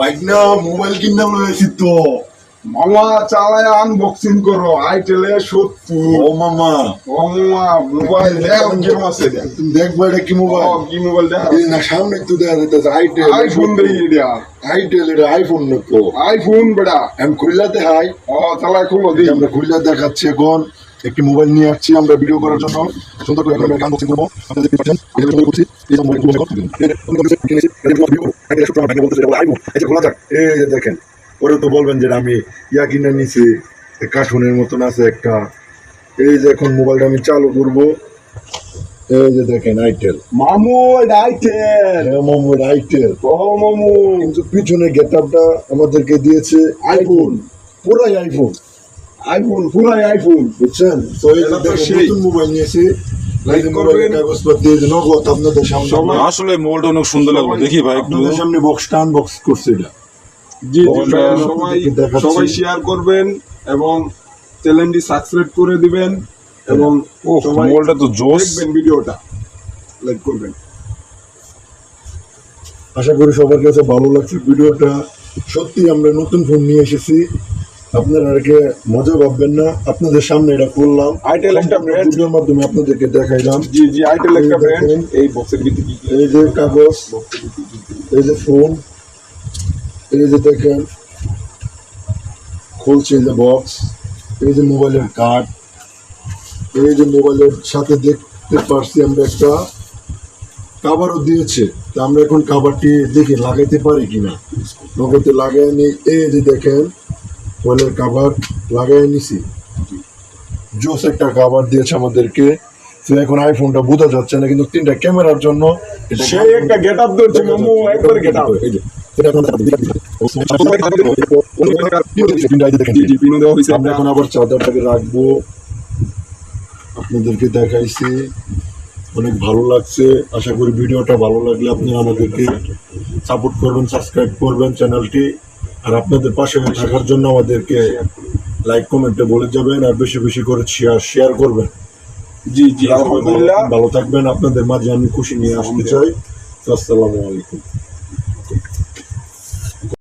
পাইকনা mobile কিনা লয়েছি তো। মামা চালায় আনবক্সিং করো আইটেলে 70। ও মামা, ও মামা মোবাইল দেখ কেমন আছে দেখ। তুমি দেখবা এটা কি মোবাইল? কি মোবাইল দেখ? এই না সামনে একটু দেখা যাইতেছে আইটেল। আইফোন দেখি দিয়া। আইটেল, এটা আইফোন না তো। আইফোন বেটা। আমি খুললাতে হাই। ও চালায় খুলো দি। আমরা খুললা দেখাচ্ছি এখন। একটি মোবাইল নিয়ে আসছি আমরা ভিডিও করার জন্য। সুন্দর করে আমরা আনবক্সিং করবো। আপনারা দেখতে পাচ্ছেন আমি ভিডিও করছি। এই যে মোবাইল এখন আইফোন এটা খোলা যাক। এই যে দেখেন, ওরা তো বলবেন যে আমি ইয়া কিনে নিছি, কার্টুনের মতন আছে একটা। এই যে এখন মোবাইলটা আমি চালু করবো। এই যে দেখেন আইটেল। মামু এটা আইটেল। হ্যাঁ মামু, এটা আইটেল। ও মামু কিন্তু পিছনে গেটআপটা আমাদেরকে দিয়েছে আইফোন, পুরাই আইফোন। আইফোন পুরাই আইফোন। বুঝছেন? তো এই যে দেখেন নতুন মোবাইল নিয়েছি। লাইক করবেন। কাগজপত্র এই যে নগদ আপনাদের সামনে। আসলে মোলটা অনেক সুন্দর লাগলো, দেখি ভাই একটু। আপনাদের সামনে বক্সটা আনবক্স করছি এটা। জি জি ওটা সবাই দেখাচ্ছি। সবাই শেয়ার করবেন এবং চ্যানেলটি সাবস্ক্রাইব করে দিবেন এবং ও সবাই মোলটা তো জোস। দেখবেন ভিডিওটা লাইক করবেন। আশা করি সবার কাছে ভালো লাগছে ভিডিওটা। সত্যি আমরা নতুন ফোন নিয়ে এসেছি, আপনারা এটাকে মজা ভাববেন না। আপনাদের সামনে এটা করলাম, আইটেল একটা ব্র্যান্ড। ভিডিওর মাধ্যমে আপনাদেরকে দেখাইলাম। জি জি আইটেল একটা এই ব্র্যান্ড। দেখেন। এই বক্সের ভিতরে কি কি? এই যে কাগজ, এই যে ফোন, এই যে দেখেন খুলছে এই যে বক্স, এই যে মোবাইলের কার্ড, এই যে মোবাইলের সাথে দেখতে পারছি আমরা একটা কাভারও দিয়েছে। তা আমরা এখন কাভারটি দেখি লাগাইতে পারি কিনা। নগদে লাগাই নি। এই যে দেখেন মোবাইলের কাভার লাগাই নিছি। জোস একটা কাভার দিয়েছে আমাদেরকে। তো এখন আইফোনটা বোঝা যাচ্ছে না, কিন্তু তিনটা ক্যামেরার জন্য এটা সেই একটা গেটআপ ধরছে মামু, একবার গেটআপ। এই যে এটা এখন জি জি পিনো দেওয়া হয়েছে। আমরা এখন আবার চাদরটাকে রাখবো। আপনাদেরকে দেখাইছি, অনেক ভালো লাগছে। আশা করি ভিডিওটা ভালো লাগলে আপনারা আমাদেরকে সাপোর্ট করবেন, সাবস্ক্রাইব করবেন চ্যানেলটি। আর আপনাদের পাশে থাকার জন্য আমাদেরকে লাইক কমেন্টে বলে যাবেন, আর বেশি বেশি করে শেয়ার করবেন। জি জি আলহামদুলিল্লাহ। ভালো থাকবেন। আপনাদের মাঝে আমি খুশি নিয়ে আসতে চাই। আসসালামু আলাইকুম।